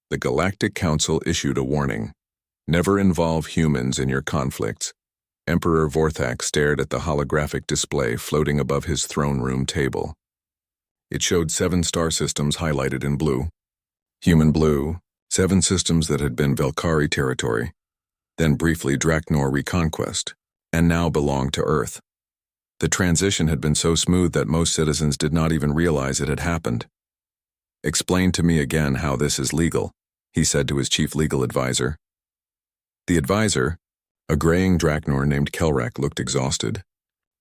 The Galactic Council issued a warning. Never involve humans in your conflicts. Emperor Vorthak stared at the holographic display floating above his throne room table. It showed 7 star systems highlighted in blue. Human blue, 7 systems that had been Velkari territory, then briefly Draknor reconquest, and now belonged to Earth. The transition had been so smooth that most citizens did not even realize it had happened. "Explain to me again how this is legal," he said to his chief legal advisor. The advisor, a graying Draknor named Kelrak, looked exhausted.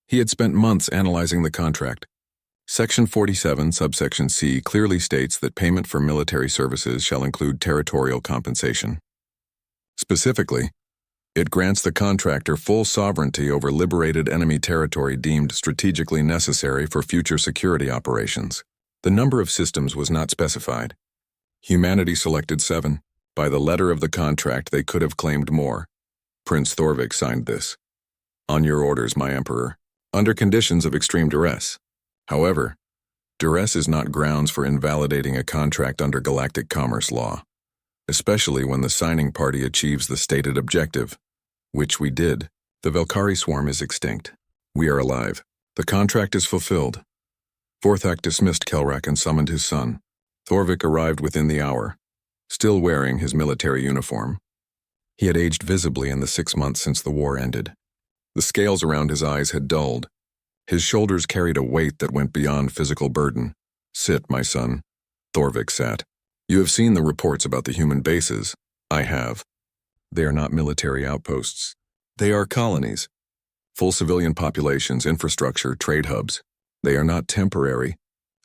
He had spent months analyzing the contract. Section 47, subsection C, clearly states that payment for military services shall include territorial compensation. Specifically, it grants the contractor full sovereignty over liberated enemy territory deemed strategically necessary for future security operations. The number of systems was not specified. Humanity selected 7. By the letter of the contract, they could have claimed more. Prince Thorvik signed this. "On your orders, my emperor, under conditions of extreme duress." However, duress is not grounds for invalidating a contract under galactic commerce law, especially when the signing party achieves the stated objective, which we did. The Velkari swarm is extinct. We are alive. The contract is fulfilled. Vorthak dismissed Kelrak and summoned his son. Thorvik arrived within the hour, still wearing his military uniform. He had aged visibly in the 6 months since the war ended. The scales around his eyes had dulled. His shoulders carried a weight that went beyond physical burden. "Sit, my son." Thorvik sat. "You have seen the reports about the human bases." "I have. They are not military outposts. They are colonies. Full civilian populations, infrastructure, trade hubs. They are not temporary.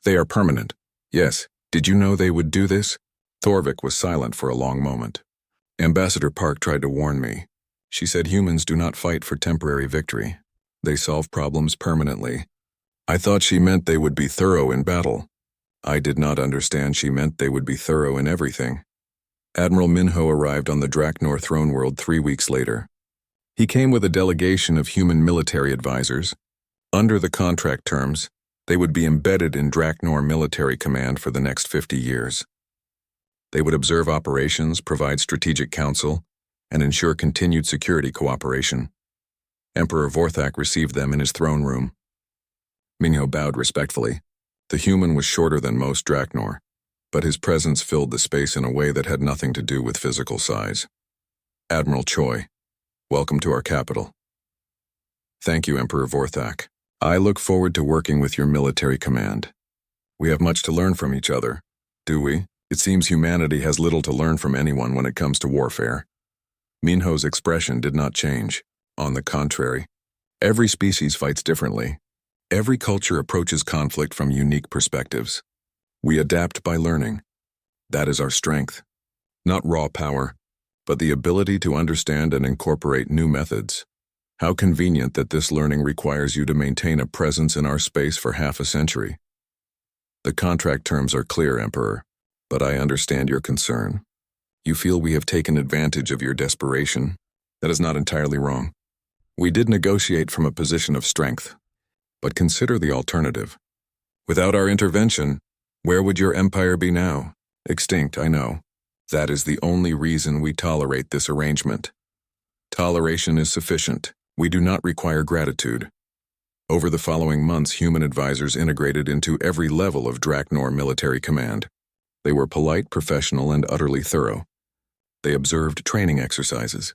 They are permanent." "Yes. Did you know they would do this?" Thorvik was silent for a long moment. "Ambassador Park tried to warn me. She said humans do not fight for temporary victory. They solve problems permanently. I thought she meant they would be thorough in battle. I did not understand she meant they would be thorough in everything." Admiral Minho arrived on the Draknor throne world 3 weeks later. He came with a delegation of human military advisors. Under the contract terms, they would be embedded in Draknor military command for the next 50 years. They would observe operations, provide strategic counsel, and ensure continued security cooperation. Emperor Vorthak received them in his throne room. Minho bowed respectfully. The human was shorter than most Draknor, but his presence filled the space in a way that had nothing to do with physical size. "Admiral Choi, welcome to our capital." "Thank you, Emperor Vorthak. I look forward to working with your military command. We have much to learn from each other, do we? It seems humanity has little to learn from anyone when it comes to warfare." Minho's expression did not change. On the contrary, every species fights differently. Every culture approaches conflict from unique perspectives. We adapt by learning. That is our strength. Not raw power, but the ability to understand and incorporate new methods. How convenient that this learning requires you to maintain a presence in our space for half a century. The contract terms are clear, Emperor, but I understand your concern. You feel we have taken advantage of your desperation. That is not entirely wrong. We did negotiate from a position of strength, but consider the alternative. Without our intervention, where would your empire be now? Extinct, I know. That is the only reason we tolerate this arrangement. Toleration is sufficient. We do not require gratitude. Over the following months, human advisors integrated into every level of Draknor military command. They were polite, professional, and utterly thorough. They observed training exercises.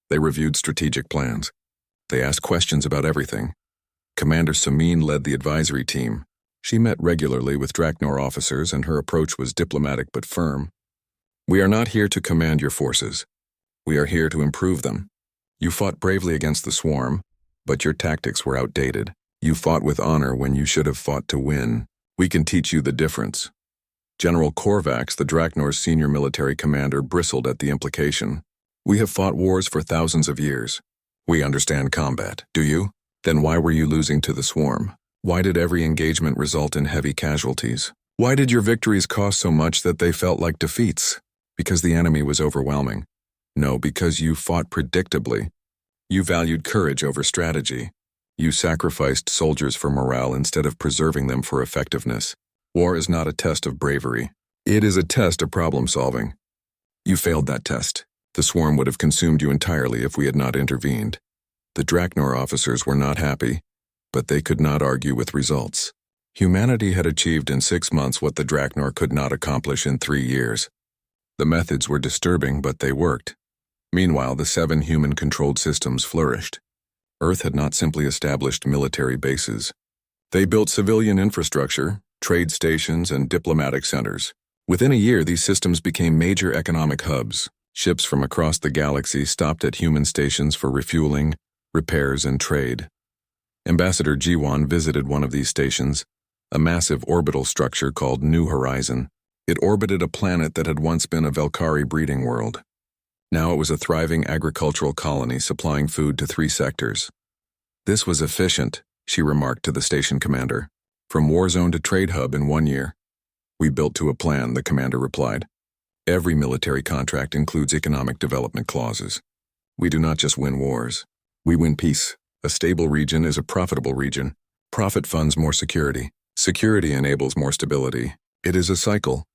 They reviewed strategic plans. They asked questions about everything. Commander Samin led the advisory team. She met regularly with Draknor officers, and her approach was diplomatic but firm. We are not here to command your forces. We are here to improve them. You fought bravely against the swarm, but your tactics were outdated. You fought with honor when you should have fought to win. We can teach you the difference. General Korvax, the Draknor's senior military commander, bristled at the implication. We have fought wars for thousands of years. We understand combat, do you? Then why were you losing to the swarm? Why did every engagement result in heavy casualties? Why did your victories cost so much that they felt like defeats? Because the enemy was overwhelming. No, because you fought predictably. You valued courage over strategy. You sacrificed soldiers for morale instead of preserving them for effectiveness. War is not a test of bravery. It is a test of problem solving. You failed that test. The swarm would have consumed you entirely if we had not intervened. The Draknor officers were not happy, but they could not argue with results. Humanity had achieved in 6 months what the Draknor could not accomplish in 3 years. The methods were disturbing, but they worked. Meanwhile, the 7 human-controlled systems flourished. Earth had not simply established military bases. They built civilian infrastructure, trade stations, and diplomatic centers. Within a year, these systems became major economic hubs. Ships from across the galaxy stopped at human stations for refueling, repairs, and trade. Ambassador Jiwan visited one of these stations, a massive orbital structure called New Horizon. It orbited a planet that had once been a Velkari breeding world. Now it was a thriving agricultural colony supplying food to 3 sectors. This was efficient, she remarked to the station commander. From war zone to trade hub in 1 year. We built to a plan, the commander replied. Every military contract includes economic development clauses. We do not just win wars. We win peace. A stable region is a profitable region. Profit funds more security. Security enables more stability. It is a cycle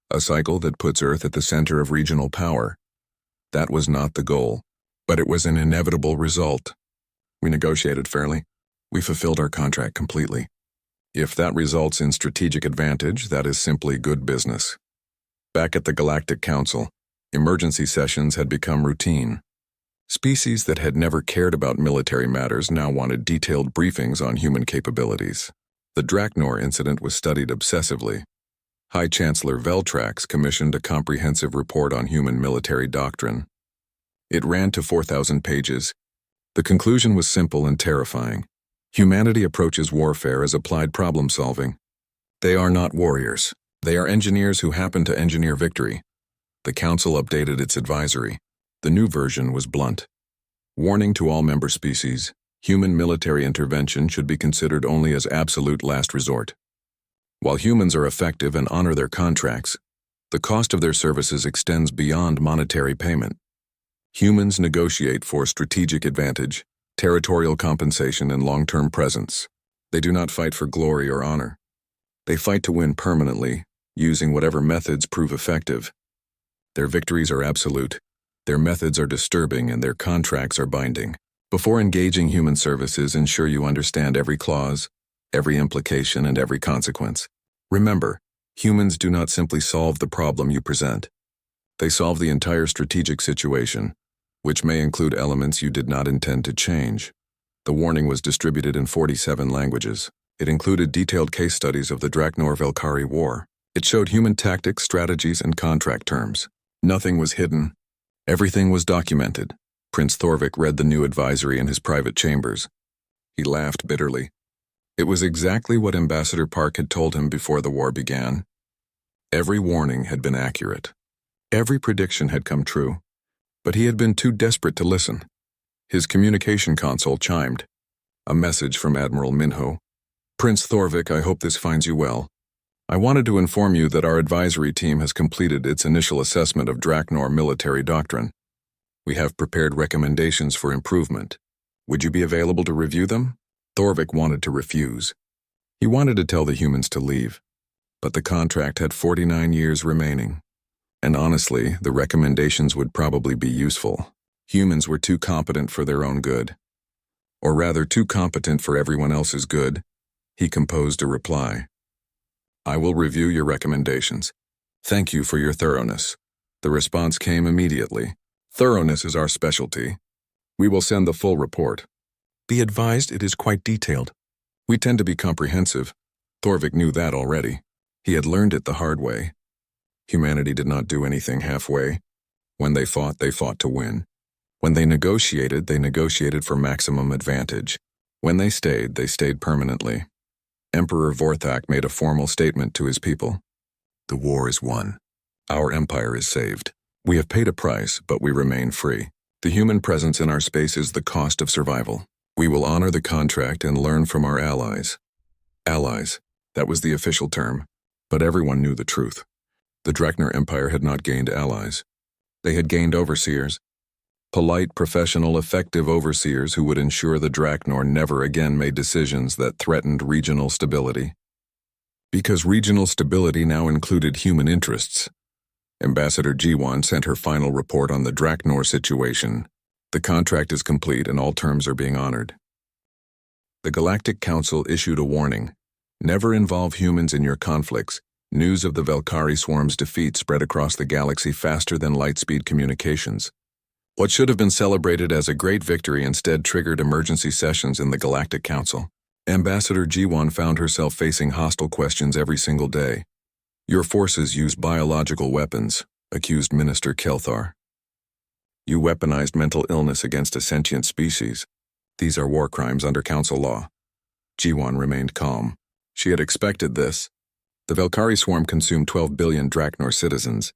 that puts Earth at the center of regional power. That was not the goal, but it was an inevitable result. We negotiated fairly. We fulfilled our contract completely. If that results in strategic advantage, that is simply good business. Back at the Galactic Council, emergency sessions had become routine. Species that had never cared about military matters now wanted detailed briefings on human capabilities. The Draknor incident was studied obsessively. High Chancellor Veltrax commissioned a comprehensive report on human military doctrine. It ran to 4,000 pages. The conclusion was simple and terrifying. Humanity approaches warfare as applied problem-solving. They are not warriors. They are engineers who happen to engineer victory. The Council updated its advisory. The new version was blunt. Warning to all member species, human military intervention should be considered only as absolute last resort. While humans are effective and honor their contracts, the cost of their services extends beyond monetary payment. Humans negotiate for strategic advantage, territorial compensation, and long-term presence. They do not fight for glory or honor. They fight to win permanently, using whatever methods prove effective. Their victories are absolute, their methods are disturbing, and their contracts are binding. Before engaging human services, ensure you understand every clause, every implication, and every consequence. Remember, humans do not simply solve the problem you present. They solve the entire strategic situation, which may include elements you did not intend to change. The warning was distributed in 47 languages. It included detailed case studies of the Draknor-Velkari War. It showed human tactics, strategies, and contract terms. Nothing was hidden. Everything was documented. Prince Thorvik read the new advisory in his private chambers. He laughed bitterly. It was exactly what Ambassador Park had told him before the war began. Every warning had been accurate. Every prediction had come true. But he had been too desperate to listen. His communication console chimed. A message from Admiral Minho. Prince Thorvik, I hope this finds you well. I wanted to inform you that our advisory team has completed its initial assessment of Draknor military doctrine. We have prepared recommendations for improvement. Would you be available to review them? Thorvik wanted to refuse. He wanted to tell the humans to leave. But the contract had 49 years remaining. And honestly, the recommendations would probably be useful. Humans were too competent for their own good. Or rather, too competent for everyone else's good. He composed a reply. I will review your recommendations. Thank you for your thoroughness. The response came immediately. Thoroughness is our specialty. We will send the full report. Be advised, it is quite detailed. We tend to be comprehensive. Thorvik knew that already. He had learned it the hard way. Humanity did not do anything halfway. When they fought to win. When they negotiated for maximum advantage. When they stayed permanently. Emperor Vorthak made a formal statement to his people. The war is won. Our empire is saved. We have paid a price, but we remain free. The human presence in our space is the cost of survival. We will honor the contract and learn from our allies. Allies, that was the official term, but everyone knew the truth. The Draknor Empire had not gained allies. They had gained overseers. Polite, professional, effective overseers who would ensure the Draknor never again made decisions that threatened regional stability. Because regional stability now included human interests. Ambassador G1 sent her final report on the Draknor situation. The contract is complete and all terms are being honored. The Galactic Council issued a warning. Never involve humans in your conflicts. News of the Velkhari swarm's defeat spread across the galaxy faster than light-speed communications. What should have been celebrated as a great victory instead triggered emergency sessions in the Galactic Council. Ambassador G1 found herself facing hostile questions every single day. Your forces use biological weapons, accused Minister Kelthar. You weaponized mental illness against a sentient species. These are war crimes under Council law. G1 remained calm. She had expected this. The Velkhari swarm consumed 12 billion Draknor citizens.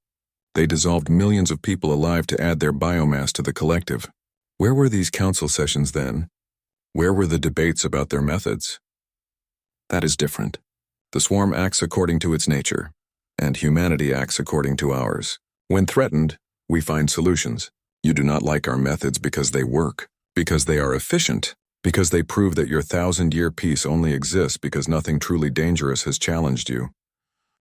They dissolved millions of people alive to add their biomass to the collective. Where were these council sessions then? Where were the debates about their methods? That is different. The swarm acts according to its nature, and humanity acts according to ours. When threatened, we find solutions. You do not like our methods because they work, because they are efficient, because they prove that your 1,000-year peace only exists because nothing truly dangerous has challenged you.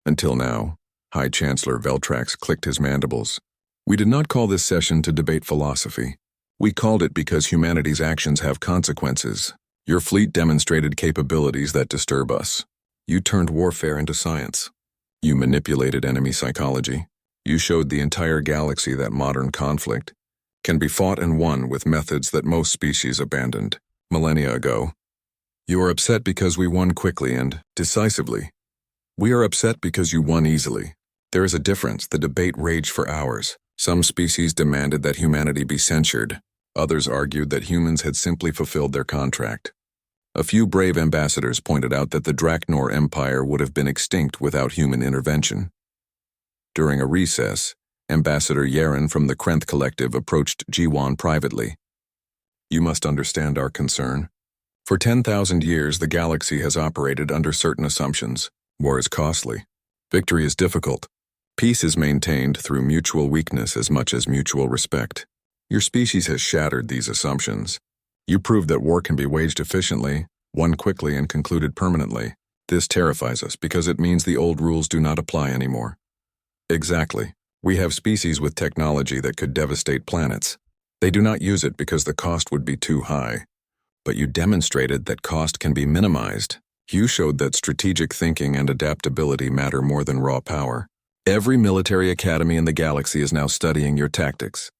Until now, High Chancellor Veltrax clicked his mandibles. We did not call this session to debate philosophy. We called it because humanity's actions have consequences. Your fleet demonstrated capabilities that disturb us. You turned warfare into science. You manipulated enemy psychology. You showed the entire galaxy that modern conflict can be fought and won with methods that most species abandoned millennia ago. You are upset because we won quickly and decisively. We are upset because you won easily. There is a difference. The debate raged for hours. Some species demanded that humanity be censured. Others argued that humans had simply fulfilled their contract. A few brave ambassadors pointed out that the Draknor Empire would have been extinct without human intervention. During a recess, Ambassador Yaren from the Krenth Collective approached G1 privately. You must understand our concern. For 10,000 years, the galaxy has operated under certain assumptions. War is costly. Victory is difficult. Peace is maintained through mutual weakness as much as mutual respect. Your species has shattered these assumptions. You proved that war can be waged efficiently, won quickly, and concluded permanently. This terrifies us because it means the old rules do not apply anymore. Exactly. We have species with technology that could devastate planets. They do not use it because the cost would be too high. But you demonstrated that cost can be minimized. You showed that strategic thinking and adaptability matter more than raw power. Every military academy in the galaxy is now studying your tactics.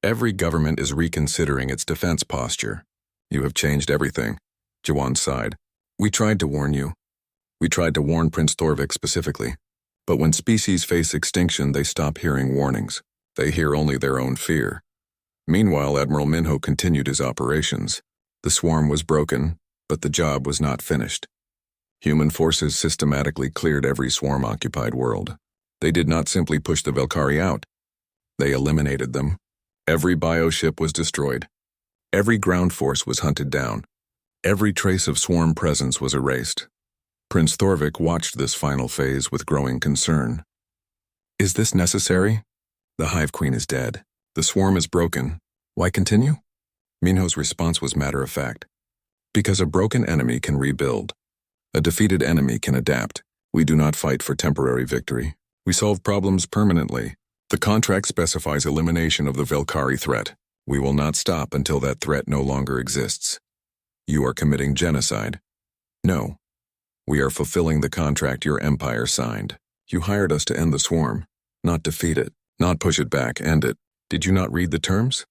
Every government is reconsidering its defense posture. You have changed everything. Jawan sighed. We tried to warn you. We tried to warn Prince Thorvik specifically. But when species face extinction, they stop hearing warnings. They hear only their own fear. Meanwhile, Admiral Minho continued his operations. The swarm was broken, but the job was not finished. Human forces systematically cleared every swarm-occupied world. They did not simply push the Velkhari out. They eliminated them. Every bioship was destroyed. Every ground force was hunted down. Every trace of swarm presence was erased. Prince Thorvik watched this final phase with growing concern. Is this necessary? The Hive Queen is dead. The swarm is broken. Why continue? Minho's response was matter-of-fact. Because a broken enemy can rebuild. A defeated enemy can adapt. We do not fight for temporary victory. We solve problems permanently. The contract specifies elimination of the Velkhari threat. We will not stop until that threat no longer exists. You are committing genocide. No. We are fulfilling the contract your empire signed. You hired us to end the swarm, not defeat it, not push it back, end it. Did you not read the terms?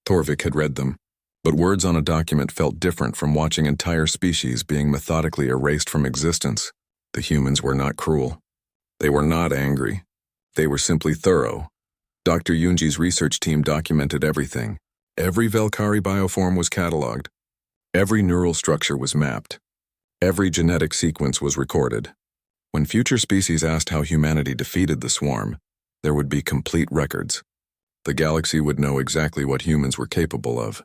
Thorvik had read them, but words on a document felt different from watching entire species being methodically erased from existence. The humans were not cruel. They were not angry. They were simply thorough. Dr. Yunji's research team documented everything. Every Velkhari bioform was cataloged. Every neural structure was mapped. Every genetic sequence was recorded. When future species asked how humanity defeated the swarm, there would be complete records. The galaxy would know exactly what humans were capable of.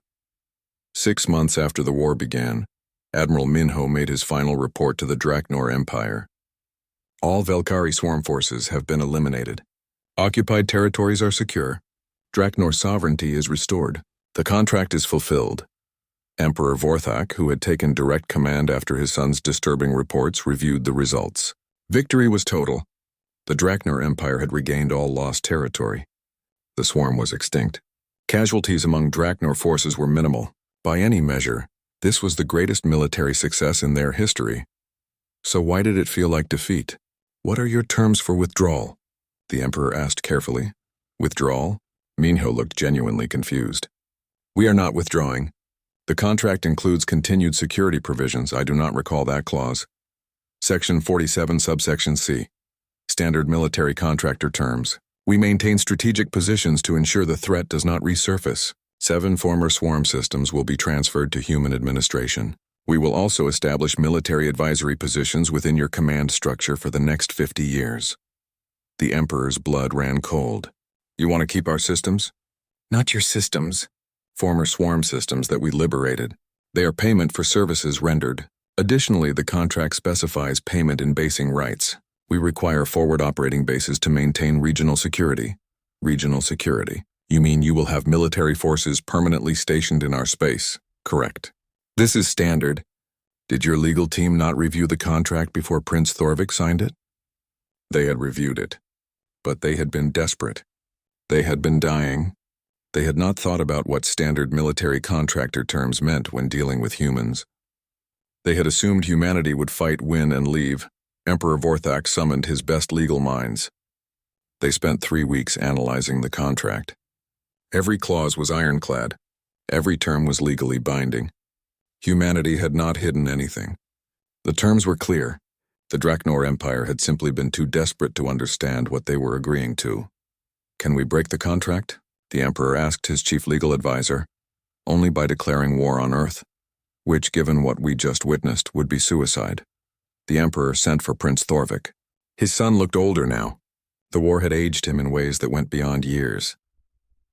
6 months after the war began, Admiral Minho made his final report to the Draknor Empire. All Velkhari swarm forces have been eliminated. Occupied territories are secure. Draknor sovereignty is restored. The contract is fulfilled. Emperor Vorthak, who had taken direct command after his son's disturbing reports, reviewed the results. Victory was total. The Draknor Empire had regained all lost territory. The swarm was extinct. Casualties among Draknor forces were minimal. By any measure, this was the greatest military success in their history. So why did it feel like defeat? What are your terms for withdrawal? The Emperor asked carefully. Withdrawal? Minho looked genuinely confused. We are not withdrawing. The contract includes continued security provisions. I do not recall that clause. Section 47, subsection C. Standard military contractor terms. We maintain strategic positions to ensure the threat does not resurface. 7 former swarm systems will be transferred to human administration. We will also establish military advisory positions within your command structure for the next 50 years. The Emperor's blood ran cold. You want to keep our systems? Not your systems. Former swarm systems that we liberated. They are payment for services rendered. Additionally, the contract specifies payment in basing rights. We require forward operating bases to maintain regional security. Regional security. You mean you will have military forces permanently stationed in our space, correct? This is standard. Did your legal team not review the contract before Prince Thorvik signed it? They had reviewed it. But they had been desperate. They had been dying. They had not thought about what standard military contractor terms meant when dealing with humans. They had assumed humanity would fight, win, and leave. Emperor Vorthak summoned his best legal minds. They spent 3 weeks analyzing the contract. Every clause was ironclad. Every term was legally binding. Humanity had not hidden anything. The terms were clear. The Draknor Empire had simply been too desperate to understand what they were agreeing to. Can we break the contract? The Emperor asked his chief legal advisor. Only by declaring war on Earth, which, given what we just witnessed, would be suicide. The Emperor sent for Prince Thorvik. His son looked older now. The war had aged him in ways that went beyond years.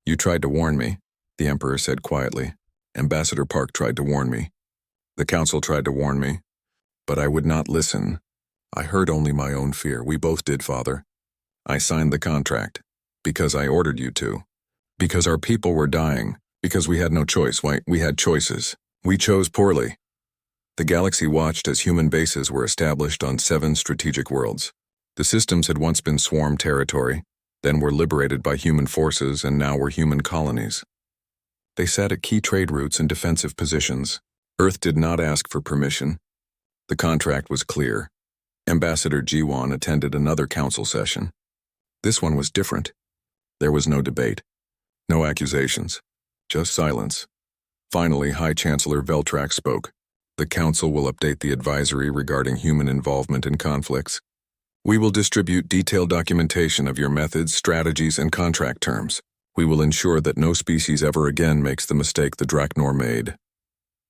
You tried to warn me, the Emperor said quietly. Ambassador Park tried to warn me. The Council tried to warn me. But I would not listen. I heard only my own fear. We both did, Father. I signed the contract. Because I ordered you to. Because our people were dying. Because we had no choice. We had choices. We chose poorly. The galaxy watched as human bases were established on 7 strategic worlds. The systems had once been swarm territory, then were liberated by human forces, and now were human colonies. They sat at key trade routes and defensive positions. Earth did not ask for permission. The contract was clear. Ambassador Jiwan attended another council session. This one was different. There was no debate, no accusations, just silence. Finally, High Chancellor Veltrak spoke. The Council will update the advisory regarding human involvement in conflicts. We will distribute detailed documentation of your methods, strategies, and contract terms. We will ensure that no species ever again makes the mistake the Draknor made.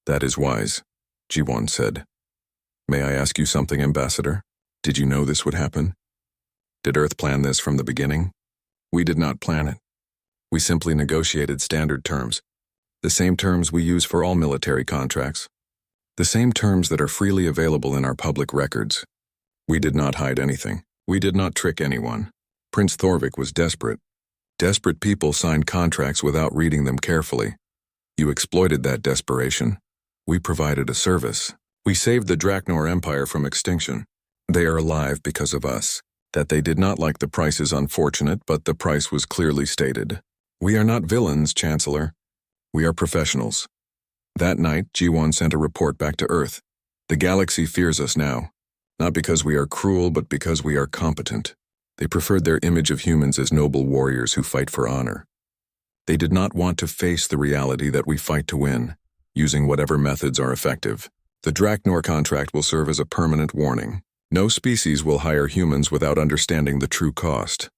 That is wise, Jiwan said. May I ask you something, Ambassador? Did you know this would happen? Did Earth plan this from the beginning? We did not plan it. We simply negotiated standard terms. The same terms we use for all military contracts. The same terms that are freely available in our public records. We did not hide anything. We did not trick anyone. Prince Thorvik was desperate. Desperate people signed contracts without reading them carefully. You exploited that desperation. We provided a service. We saved the Draknor Empire from extinction. They are alive because of us. That they did not like the price is unfortunate, but the price was clearly stated. We are not villains, Chancellor. We are professionals. That night, G1 sent a report back to Earth. The galaxy fears us now. Not because we are cruel, but because we are competent. They preferred their image of humans as noble warriors who fight for honor. They did not want to face the reality that we fight to win, using whatever methods are effective. The Draknor contract will serve as a permanent warning. No species will hire humans without understanding the true cost.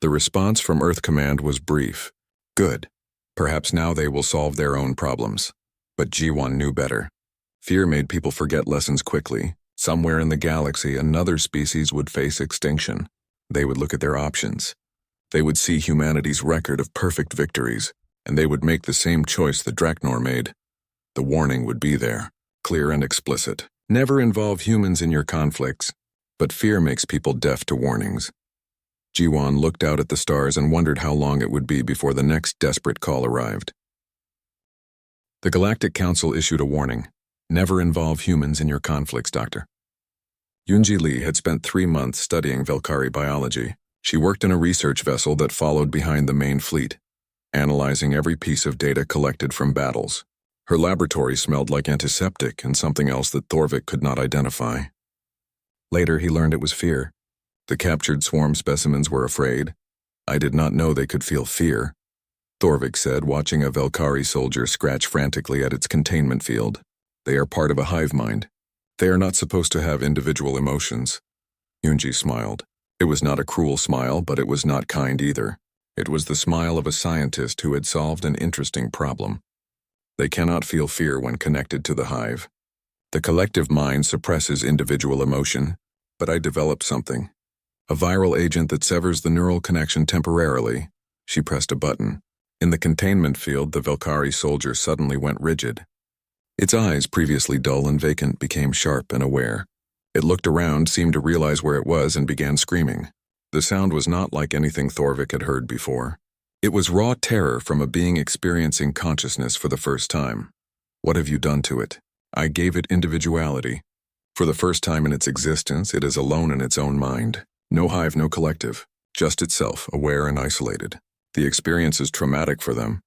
The response from Earth Command was brief. Good. Perhaps now they will solve their own problems. But G1 knew better. Fear made people forget lessons quickly. Somewhere in the galaxy, another species would face extinction. They would look at their options. They would see humanity's record of perfect victories, and they would make the same choice the Draknor made. The warning would be there, clear and explicit. Never involve humans in your conflicts, but fear makes people deaf to warnings. Jiwan looked out at the stars and wondered how long it would be before the next desperate call arrived. The Galactic Council issued a warning. Never involve humans in your conflicts, Doctor. Yunji Lee had spent 3 months studying Velkari biology. She worked in a research vessel that followed behind the main fleet, analyzing every piece of data collected from battles. Her laboratory smelled like antiseptic and something else that Thorvik could not identify. Later, he learned it was fear. The captured swarm specimens were afraid. I did not know they could feel fear, Thorvik said, watching a Velkari soldier scratch frantically at its containment field. They are part of a hive mind. They are not supposed to have individual emotions. Yunji smiled. It was not a cruel smile, but it was not kind either. It was the smile of a scientist who had solved an interesting problem. They cannot feel fear when connected to the hive. The collective mind suppresses individual emotion, but I developed something. A viral agent that severs the neural connection temporarily. She pressed a button. In the containment field, the Velkari soldier suddenly went rigid. Its eyes, previously dull and vacant, became sharp and aware. It looked around, seemed to realize where it was, and began screaming. The sound was not like anything Thorvik had heard before. It was raw terror from a being experiencing consciousness for the first time. What have you done to it? I gave it individuality. For the first time in its existence, it is alone in its own mind. No hive, no collective. Just itself, aware and isolated. The experience is traumatic for them.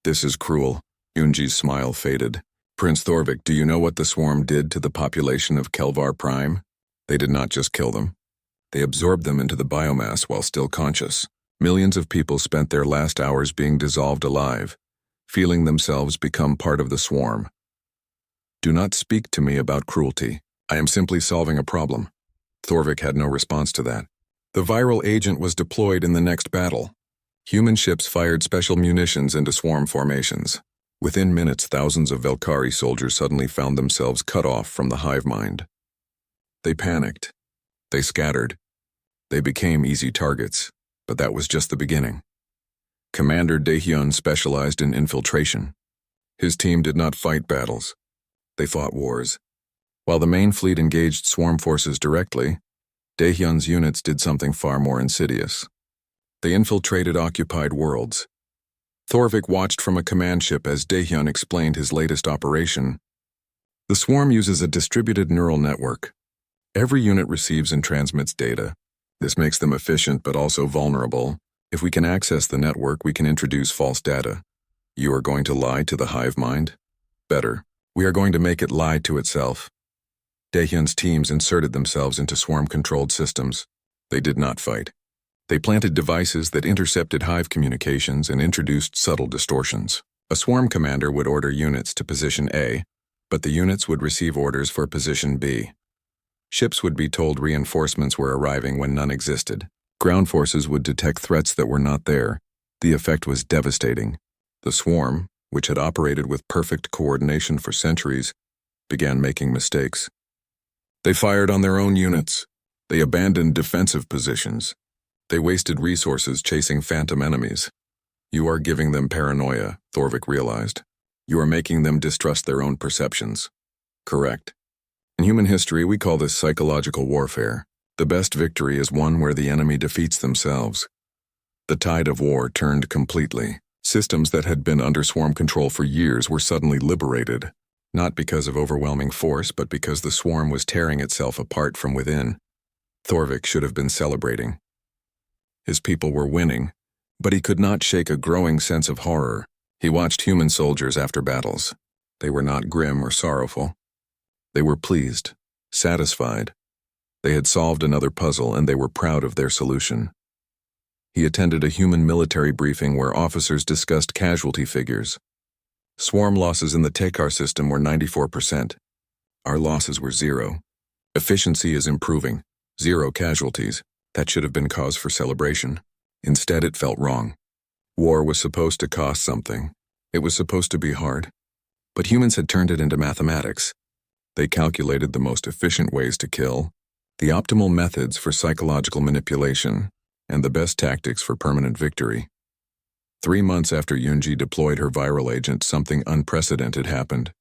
This is cruel. Yunji's smile faded. Prince Thorvik, do you know what the swarm did to the population of Kelvar Prime? They did not just kill them. They absorbed them into the biomass while still conscious. Millions of people spent their last hours being dissolved alive, feeling themselves become part of the swarm. Do not speak to me about cruelty. I am simply solving a problem. Thorvik had no response to that. The viral agent was deployed in the next battle. Human ships fired special munitions into swarm formations. Within minutes, thousands of Velkari soldiers suddenly found themselves cut off from the hive mind. They panicked. They scattered. They became easy targets, but that was just the beginning. Commander Daehyun specialized in infiltration. His team did not fight battles. They fought wars. While the main fleet engaged swarm forces directly, Daehyun's units did something far more insidious. They infiltrated occupied worlds. Thorvik watched from a command ship as Daehyun explained his latest operation. The swarm uses a distributed neural network. Every unit receives and transmits data. This makes them efficient but also vulnerable. If we can access the network, we can introduce false data. You are going to lie to the hive mind? Better. We are going to make it lie to itself. Daehyun's teams inserted themselves into swarm-controlled systems. They did not fight. They planted devices that intercepted hive communications and introduced subtle distortions. A swarm commander would order units to position A, but the units would receive orders for position B. Ships would be told reinforcements were arriving when none existed. Ground forces would detect threats that were not there. The effect was devastating. The swarm, which had operated with perfect coordination for centuries, began making mistakes. They fired on their own units. They abandoned defensive positions. They wasted resources chasing phantom enemies. You are giving them paranoia, Thorvik realized. You are making them distrust their own perceptions. Correct. In human history, we call this psychological warfare. The best victory is one where the enemy defeats themselves. The tide of war turned completely. Systems that had been under swarm control for years were suddenly liberated, not because of overwhelming force, but because the swarm was tearing itself apart from within. Thorvik should have been celebrating. His people were winning, but he could not shake a growing sense of horror. He watched human soldiers after battles. They were not grim or sorrowful. They were pleased, satisfied. They had solved another puzzle, and they were proud of their solution. He attended a human military briefing where officers discussed casualty figures. Swarm losses in the Tekar system were 94%. Our losses were 0. Efficiency is improving. 0 casualties. That should have been cause for celebration. Instead, it felt wrong. War was supposed to cost something. It was supposed to be hard. But humans had turned it into mathematics. They calculated the most efficient ways to kill, the optimal methods for psychological manipulation, and the best tactics for permanent victory. 3 months after Yunji deployed her viral agent, something unprecedented happened.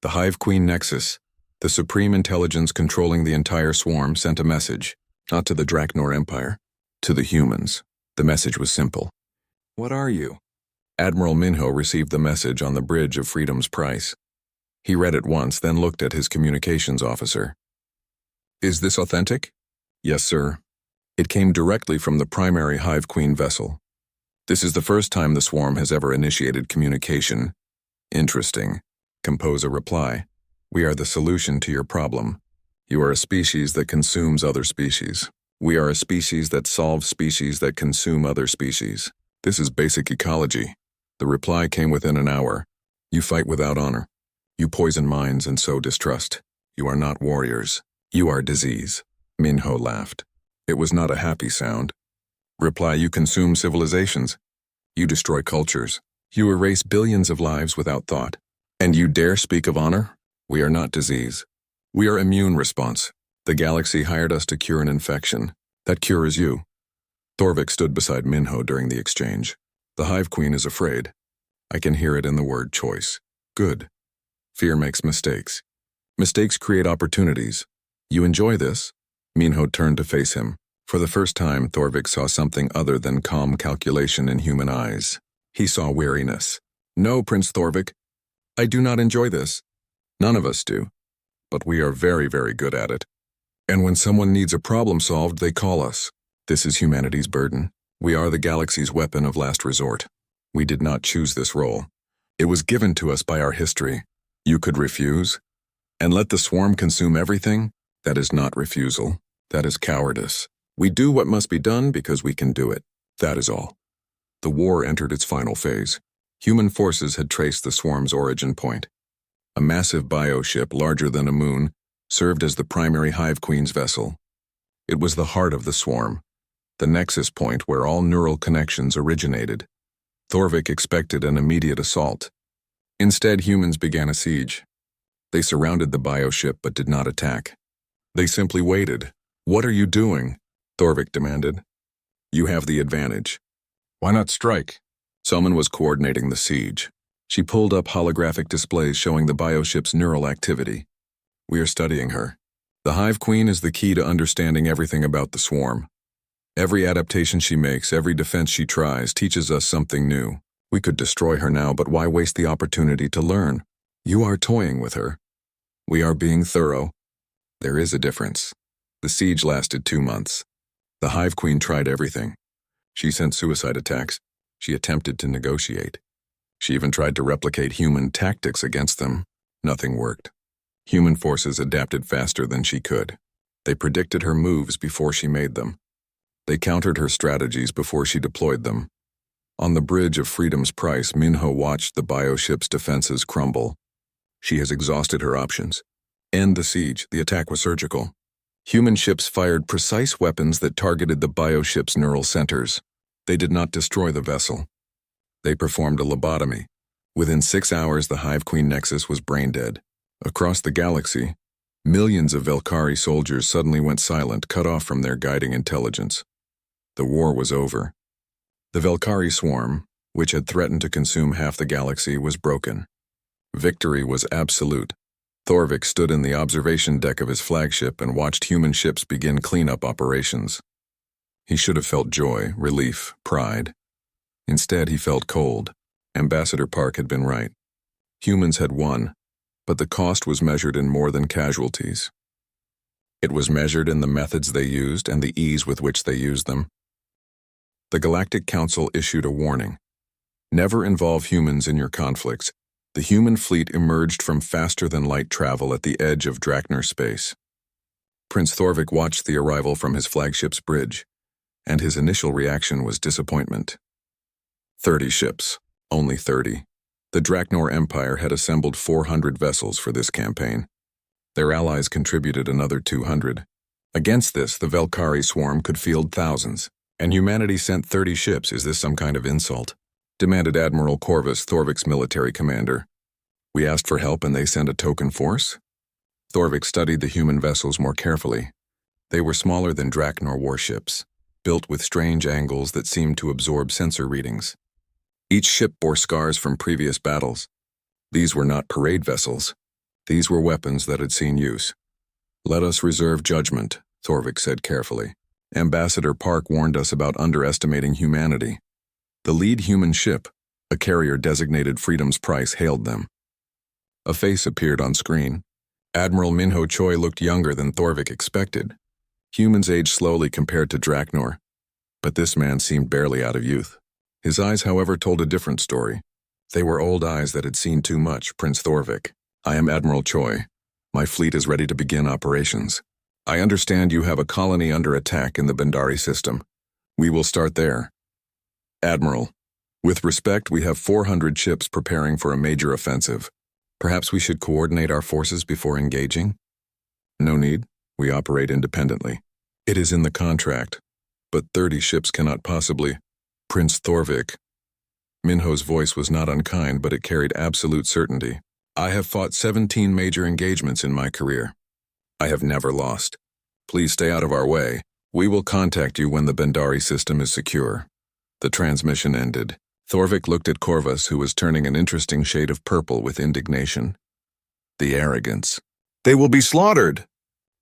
The Hive Queen Nexus, the supreme intelligence controlling the entire swarm, sent a message. Not to the Draknor Empire, to the humans. The message was simple. What are you? Admiral Minho received the message on the bridge of Freedom's Price. He read it once, then looked at his communications officer. Is this authentic? Yes, sir. It came directly from the primary Hive Queen vessel. This is the first time the swarm has ever initiated communication. Interesting. Compose a reply. We are the solution to your problem. You are a species that consumes other species. We are a species that solves species that consume other species. This is basic ecology. The reply came within an hour. You fight without honor. You poison minds and sow distrust. You are not warriors. You are disease. Minho laughed. It was not a happy sound. Reply: you consume civilizations. You destroy cultures. You erase billions of lives without thought. And you dare speak of honor? We are not disease. We are immune response. The galaxy hired us to cure an infection. That cure is you. Thorvik stood beside Minho during the exchange. The Hive Queen is afraid. I can hear it in the word choice. Good. Fear makes mistakes. Mistakes create opportunities. You enjoy this? Minho turned to face him. For the first time, Thorvik saw something other than calm calculation in human eyes. He saw weariness. No, Prince Thorvik. I do not enjoy this. None of us do. But we are very, very good at it. And when someone needs a problem solved, they call us. This is humanity's burden. We are the galaxy's weapon of last resort. We did not choose this role. It was given to us by our history. You could refuse? And let the swarm consume everything? That is not refusal. That is cowardice. We do what must be done because we can do it. That is all. The war entered its final phase. Human forces had traced the swarm's origin point. A massive bioship larger than a moon served as the primary Hive Queen's vessel. It was the heart of the swarm, the nexus point where all neural connections originated. Thorvik expected an immediate assault. Instead, humans began a siege. They surrounded the bioship but did not attack. They simply waited. What are you doing? Thorvik demanded. You have the advantage. Why not strike? Someone was coordinating the siege. She pulled up holographic displays showing the bioship's neural activity. We are studying her. The Hive Queen is the key to understanding everything about the swarm. Every adaptation she makes, every defense she tries, teaches us something new. We could destroy her now, but why waste the opportunity to learn? You are toying with her. We are being thorough. There is a difference. The siege lasted 2 months. The Hive Queen tried everything. She sent suicide attacks. She attempted to negotiate. She even tried to replicate human tactics against them. Nothing worked. Human forces adapted faster than she could. They predicted her moves before she made them. They countered her strategies before she deployed them. On the bridge of freedom's price, Minho watched the bioship's defenses crumble. She has exhausted her options. End the siege. The attack was surgical. Human ships fired precise weapons that targeted the bioship's neural centers. They did not destroy the vessel. They performed a lobotomy. Within 6 hours, the Hive Queen Nexus was brain-dead. Across the galaxy, millions of Velkari soldiers suddenly went silent, cut off from their guiding intelligence. The war was over. The Velkari swarm, which had threatened to consume half the galaxy, was broken. Victory was absolute. Thorvik stood in the observation deck of his flagship and watched human ships begin cleanup operations. He should have felt joy, relief, pride. Instead, he felt cold. Ambassador Park had been right. Humans had won, but the cost was measured in more than casualties. It was measured in the methods they used and the ease with which they used them. The Galactic Council issued a warning. Never involve humans in your conflicts. The human fleet emerged from faster-than-light travel at the edge of Draknir space. Prince Thorvik watched the arrival from his flagship's bridge, and his initial reaction was disappointment. 30 ships, only 30. The Draknir Empire had assembled 400 vessels for this campaign. Their allies contributed another 200. Against this, the Velkari swarm could field thousands, and humanity sent 30 ships. Is this some kind of insult? Demanded Admiral Corvus, Thorvik's military commander. We asked for help and they sent a token force? Thorvik studied the human vessels more carefully. They were smaller than Draknir warships, built with strange angles that seemed to absorb sensor readings. Each ship bore scars from previous battles. These were not parade vessels. These were weapons that had seen use. Let us reserve judgment, Thorvik said carefully. Ambassador Park warned us about underestimating humanity. The lead human ship, a carrier designated Freedom's Price, hailed them. A face appeared on screen. Admiral Minho Choi looked younger than Thorvik expected. Humans age slowly compared to Draknor, but this man seemed barely out of youth. His eyes, however, told a different story. They were old eyes that had seen too much. Prince Thorvik, I am Admiral Choi. My fleet is ready to begin operations. I understand you have a colony under attack in the Bendari system. We will start there. Admiral, with respect, we have 400 ships preparing for a major offensive. Perhaps we should coordinate our forces before engaging? No need. We operate independently. It is in the contract. But 30 ships cannot possibly. Prince Thorvik. Minho's voice was not unkind, but it carried absolute certainty. I have fought 17 major engagements in my career. I have never lost. Please stay out of our way. We will contact you when the Bendari system is secure. The transmission ended. Thorvik looked at Corvus, who was turning an interesting shade of purple with indignation. The arrogance. They will be slaughtered!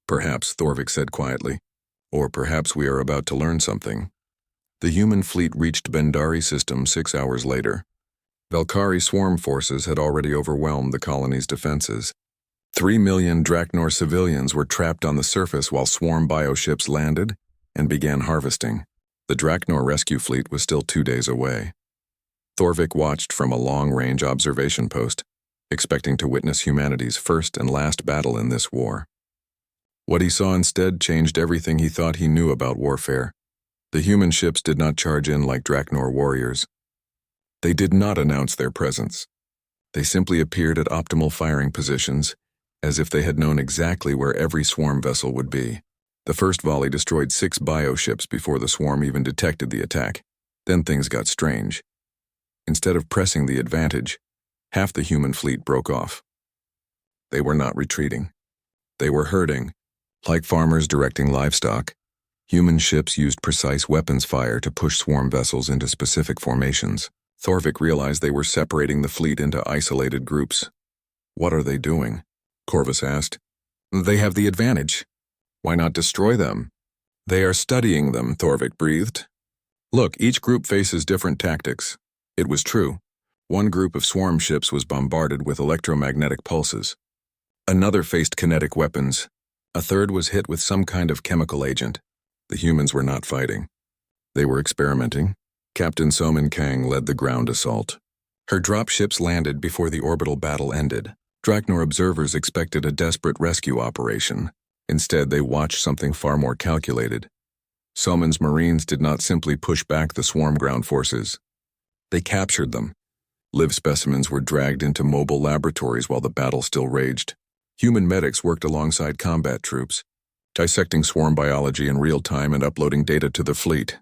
Perhaps, Thorvik said quietly. Or perhaps we are about to learn something. The human fleet reached Bendari system 6 hours later. Valkyrie swarm forces had already overwhelmed the colony's defenses. 3 million Draknor civilians were trapped on the surface while swarm bioships landed and began harvesting. The Draknor rescue fleet was still 2 days away. Thorvik watched from a long-range observation post, expecting to witness humanity's first and last battle in this war. What he saw instead changed everything he thought he knew about warfare. The human ships did not charge in like Draknor warriors. They did not announce their presence. They simply appeared at optimal firing positions, as if they had known exactly where every swarm vessel would be. The first volley destroyed 6 bioships before the swarm even detected the attack. Then things got strange. Instead of pressing the advantage, half the human fleet broke off. They were not retreating. They were herding. Like farmers directing livestock, human ships used precise weapons fire to push swarm vessels into specific formations. Thorvik realized they were separating the fleet into isolated groups. What are they doing? Corvus asked. They have the advantage. Why not destroy them? They are studying them, Thorvik breathed. Look, each group faces different tactics. It was true. One group of swarm ships was bombarded with electromagnetic pulses. Another faced kinetic weapons. A third was hit with some kind of chemical agent. The humans were not fighting. They were experimenting. Captain Somin Kang led the ground assault. Her drop ships landed before the orbital battle ended. Draknor observers expected a desperate rescue operation. Instead, they watched something far more calculated. Somin's Marines did not simply push back the swarm ground forces. They captured them. Live specimens were dragged into mobile laboratories while the battle still raged. Human medics worked alongside combat troops, dissecting swarm biology in real time and uploading data to the fleet.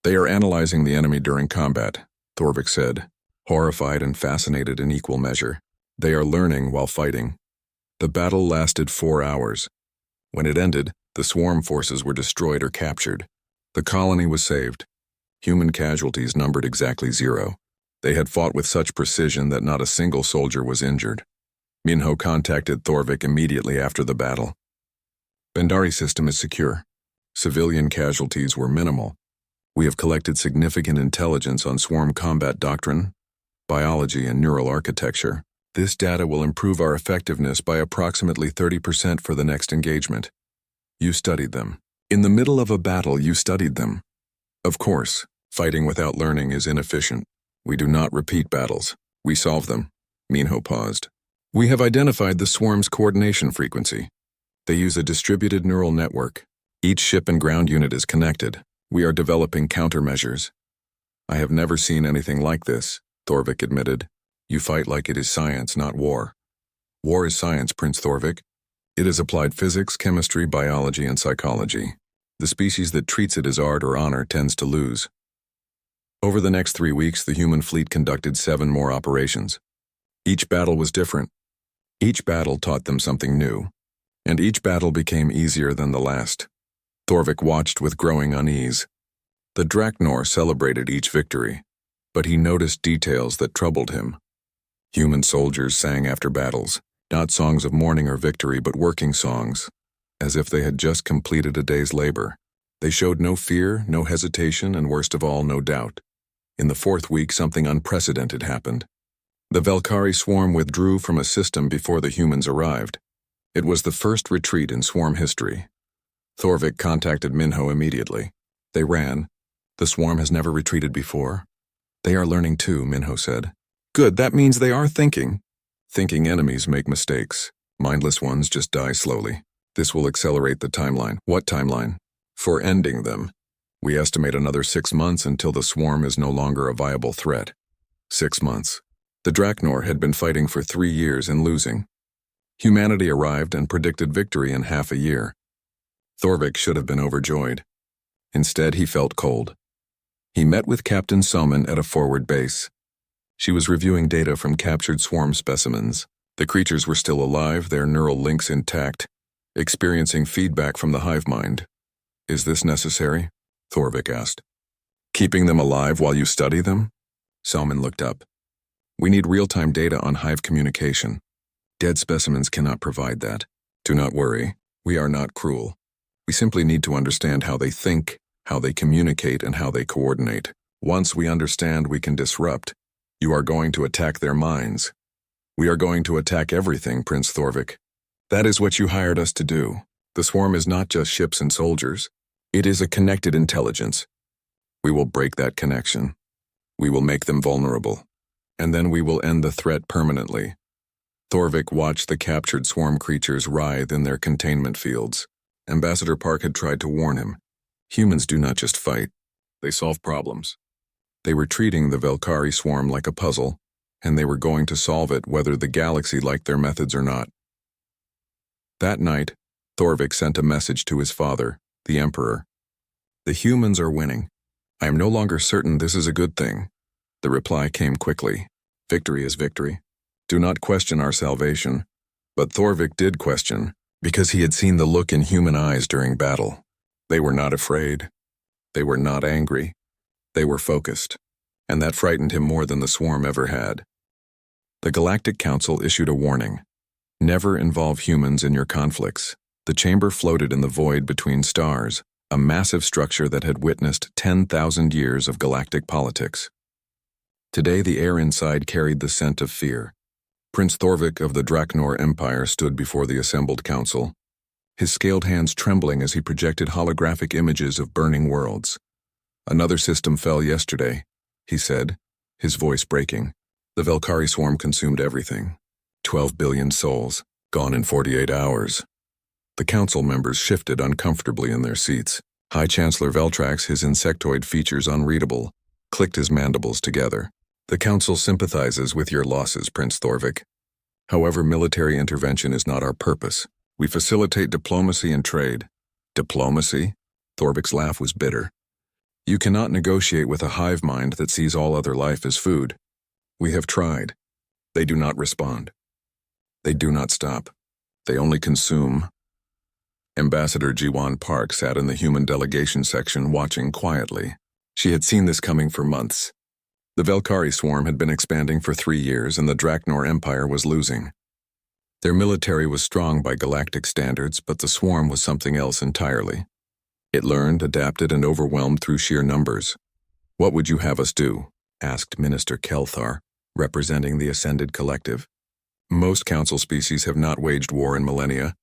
They are analyzing the enemy during combat, Thorvik said, horrified and fascinated in equal measure. They are learning while fighting. The battle lasted 4 hours. When it ended, the swarm forces were destroyed or captured. The colony was saved. Human casualties numbered exactly 0. They had fought with such precision that not a single soldier was injured. Minho contacted Thorvik immediately after the battle. Bendari system is secure. Civilian casualties were minimal. We have collected significant intelligence on swarm combat doctrine, biology, and neural architecture. This data will improve our effectiveness by approximately 30% for the next engagement. You studied them. In the middle of a battle, you studied them. Of course, fighting without learning is inefficient. We do not repeat battles. We solve them. Minho paused. We have identified the swarm's coordination frequency. They use a distributed neural network. Each ship and ground unit is connected. We are developing countermeasures. I have never seen anything like this, Thorvik admitted. You fight like it is science, not war. War is science, Prince Thorvik. It is applied physics, chemistry, biology, and psychology. The species that treats it as art or honor tends to lose. Over the next 3 weeks, the human fleet conducted 7 more operations. Each battle was different. Each battle taught them something new, and each battle became easier than the last. Thorvik watched with growing unease. The Draknor celebrated each victory, but he noticed details that troubled him. Human soldiers sang after battles, not songs of mourning or victory, but working songs, as if they had just completed a day's labor. They showed no fear, no hesitation, and worst of all, no doubt. In the 4th week, something unprecedented happened. The Valkyrie swarm withdrew from a system before the humans arrived. It was the first retreat in swarm history. Thorvik contacted Minho immediately. They ran. The swarm has never retreated before. They are learning too, Minho said. Good, that means they are thinking. Thinking enemies make mistakes. Mindless ones just die slowly. This will accelerate the timeline. What timeline? For ending them. We estimate another 6 months until the swarm is no longer a viable threat. 6 months. The Draknor had been fighting for 3 years and losing. Humanity arrived and predicted victory in half a year. Thorvik should have been overjoyed. Instead, he felt cold. He met with Captain Soman at a forward base. She was reviewing data from captured swarm specimens. The creatures were still alive, their neural links intact, experiencing feedback from the hive mind. Is this necessary? Thorvik asked. Keeping them alive while you study them? Salman looked up. We need real-time data on hive communication. Dead specimens cannot provide that. Do not worry. We are not cruel. We simply need to understand how they think, how they communicate, and how they coordinate. Once we understand, we can disrupt. You are going to attack their minds. We are going to attack everything, Prince Thorvik. That is what you hired us to do. The swarm is not just ships and soldiers. It is a connected intelligence. We will break that connection. We will make them vulnerable. And then we will end the threat permanently. Thorvik watched the captured swarm creatures writhe in their containment fields. Ambassador Park had tried to warn him. Humans do not just fight. They solve problems. They were treating the Velkari swarm like a puzzle, and they were going to solve it whether the galaxy liked their methods or not. That night, Thorvik sent a message to his father, the Emperor. The humans are winning. I am no longer certain this is a good thing. The reply came quickly. Victory is victory. Do not question our salvation. But Thorvik did question, because he had seen the look in human eyes during battle. They were not afraid. They were not angry. They were focused. And that frightened him more than the swarm ever had. The Galactic Council issued a warning. Never involve humans in your conflicts. The chamber floated in the void between stars, a massive structure that had witnessed 10,000 years of galactic politics. Today the air inside carried the scent of fear. Prince Thorvik of the Draknor Empire stood before the assembled council, his scaled hands trembling as he projected holographic images of burning worlds. Another system fell yesterday, he said, his voice breaking. The Velkari swarm consumed everything. 12 billion souls, gone in 48 hours. The council members shifted uncomfortably in their seats. High Chancellor Veltrax, his insectoid features unreadable, clicked his mandibles together. The council sympathizes with your losses, Prince Thorvik. However, military intervention is not our purpose. We facilitate diplomacy and trade. Diplomacy? Thorvik's laugh was bitter. You cannot negotiate with a hive mind that sees all other life as food. We have tried. They do not respond. They do not stop. They only consume. Ambassador Jiwan Park sat in the human delegation section watching quietly. She had seen this coming for months. The Velkari swarm had been expanding for 3 years and the Draknor Empire was losing. Their military was strong by galactic standards, but the swarm was something else entirely. It learned, adapted, and overwhelmed through sheer numbers. What would you have us do? Asked Minister Kelthar, representing the Ascended Collective. Most council species have not waged war in millennia.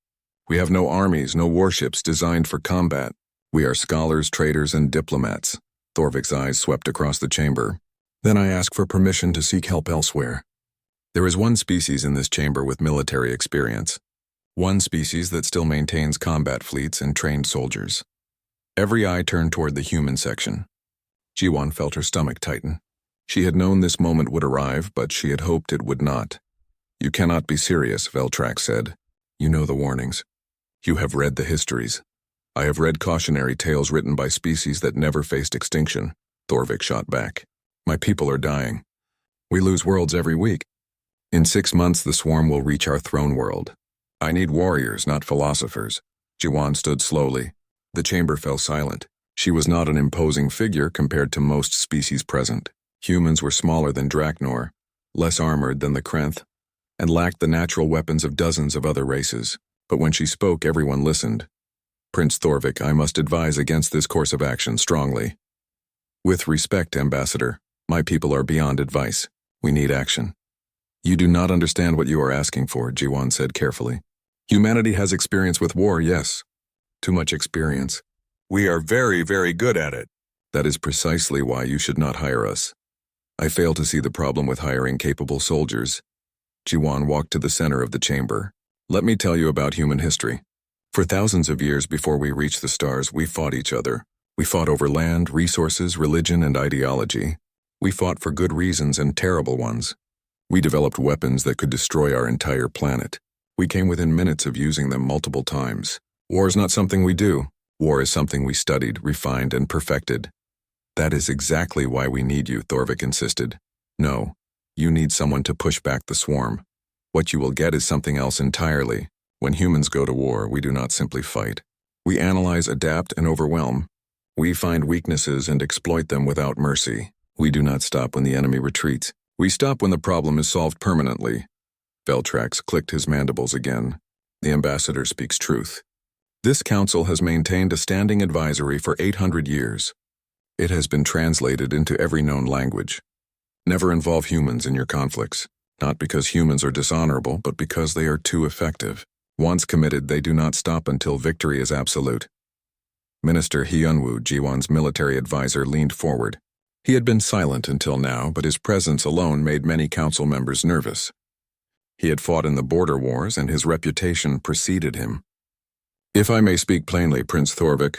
We have no armies, no warships designed for combat. We are scholars, traders, and diplomats. Thorvik's eyes swept across the chamber. Then I ask for permission to seek help elsewhere. There is one species in this chamber with military experience. One species that still maintains combat fleets and trained soldiers. Every eye turned toward the human section. Jiwan felt her stomach tighten. She had known this moment would arrive, but she had hoped it would not. You cannot be serious, Veltrax said. You know the warnings. You have read the histories. I have read cautionary tales written by species that never faced extinction. Thorvik shot back. My people are dying. We lose worlds every week. In 6 months, the swarm will reach our throne world. I need warriors, not philosophers. Jiwan stood slowly. The chamber fell silent. She was not an imposing figure compared to most species present. Humans were smaller than Draknor, less armored than the Krenth, and lacked the natural weapons of dozens of other races. But when she spoke, everyone listened. Prince Thorvik, I must advise against this course of action strongly. With respect, Ambassador, my people are beyond advice. We need action. You do not understand what you are asking for, Jiwan said carefully. Humanity has experience with war, yes. Too much experience. We are very, very good at it. That is precisely why you should not hire us. I fail to see the problem with hiring capable soldiers. Jiwan walked to the center of the chamber. Let me tell you about human history. For thousands of years before we reached the stars, we fought each other. We fought over land, resources, religion, and ideology. We fought for good reasons and terrible ones. We developed weapons that could destroy our entire planet. We came within minutes of using them multiple times. War is not something we do. War is something we studied, refined, and perfected. That is exactly why we need you, Thorvik insisted. No, you need someone to push back the swarm. What you will get is something else entirely. When humans go to war, we do not simply fight. We analyze, adapt, and overwhelm. We find weaknesses and exploit them without mercy. We do not stop when the enemy retreats. We stop when the problem is solved permanently. Veltrax clicked his mandibles again. The ambassador speaks truth. This council has maintained a standing advisory for 800 years. It has been translated into every known language. Never involve humans in your conflicts, not because humans are dishonorable, but because they are too effective. Once committed, they do not stop until victory is absolute. Minister Hyunwoo, Jiwon's military advisor, leaned forward. He had been silent until now, but his presence alone made many council members nervous. He had fought in the border wars, and his reputation preceded him. If I may speak plainly, Prince Thorvik,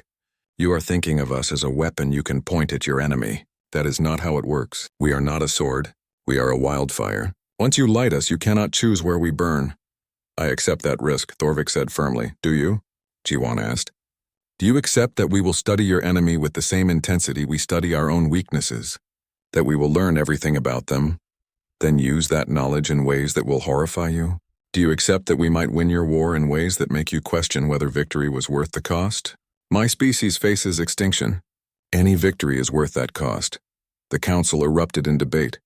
you are thinking of us as a weapon you can point at your enemy. That is not how it works. We are not a sword. We are a wildfire. Once you light us, you cannot choose where we burn. I accept that risk, Thorvik said firmly. Do you? Jiwon asked. Do you accept that we will study your enemy with the same intensity we study our own weaknesses? That we will learn everything about them, then use that knowledge in ways that will horrify you? Do you accept that we might win your war in ways that make you question whether victory was worth the cost? My species faces extinction. Any victory is worth that cost. The council erupted in debate.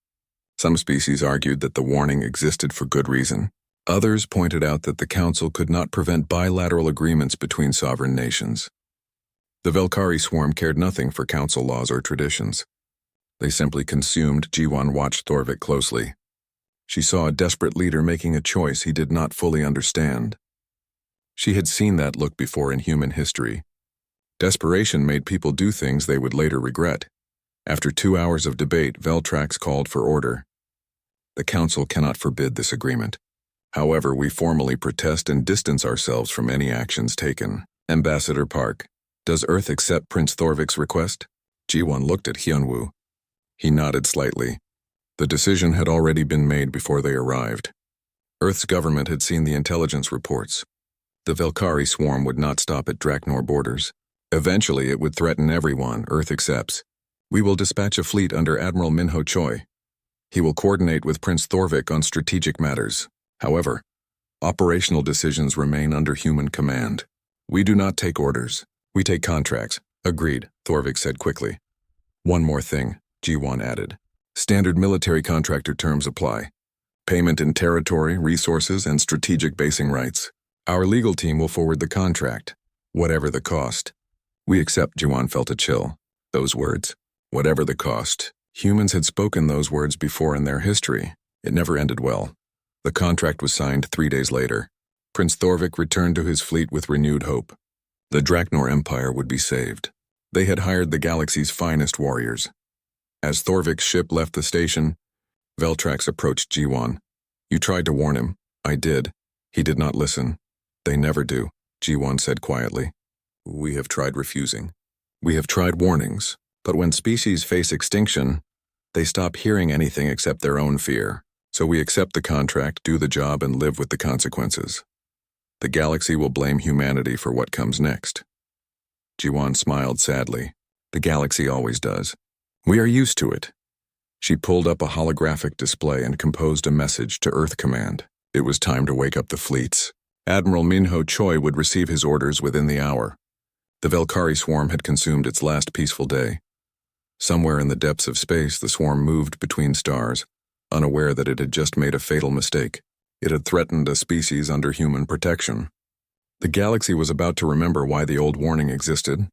Some species argued that the warning existed for good reason. Others pointed out that the council could not prevent bilateral agreements between sovereign nations. The Velkari swarm cared nothing for council laws or traditions. They simply consumed. Jiwon watched Thorvik closely. She saw a desperate leader making a choice he did not fully understand. She had seen that look before in human history. Desperation made people do things they would later regret. After 2 hours of debate, Veltrax called for order. The council cannot forbid this agreement. However, we formally protest and distance ourselves from any actions taken. Ambassador Park, does Earth accept Prince Thorvik's request? Jiwon looked at Hyunwoo. He nodded slightly. The decision had already been made before they arrived. Earth's government had seen the intelligence reports. The Velkari swarm would not stop at Draknor borders. Eventually, it would threaten everyone Earth accepts. We will dispatch a fleet under Admiral Minho Choi. He will coordinate with Prince Thorvik on strategic matters. However, operational decisions remain under human command. We do not take orders. We take contracts. Agreed, Thorvik said quickly. One more thing, Jiwon added. Standard military contractor terms apply. Payment in territory, resources, and strategic basing rights. Our legal team will forward the contract, whatever the cost. We accept. Jiwon felt a chill. Those words, whatever the cost. Humans had spoken those words before in their history. It never ended well. The contract was signed 3 days later. Prince Thorvik returned to his fleet with renewed hope. The Draknor Empire would be saved. They had hired the galaxy's finest warriors. As Thorvik's ship left the station, Veltrax approached Jiwon. You tried to warn him. I did. He did not listen. They never do, Jiwon said quietly. We have tried refusing. We have tried warnings, but when species face extinction, they stop hearing anything except their own fear. So we accept the contract, do the job, and live with the consequences. The galaxy will blame humanity for what comes next. Jiwon smiled sadly. The galaxy always does. We are used to it. She pulled up a holographic display and composed a message to Earth Command. It was time to wake up the fleets. Admiral Minho Choi would receive his orders within the hour. The Velkari swarm had consumed its last peaceful day. Somewhere in the depths of space, the swarm moved between stars, unaware that it had just made a fatal mistake. It had threatened a species under human protection. The galaxy was about to remember why the old warning existed,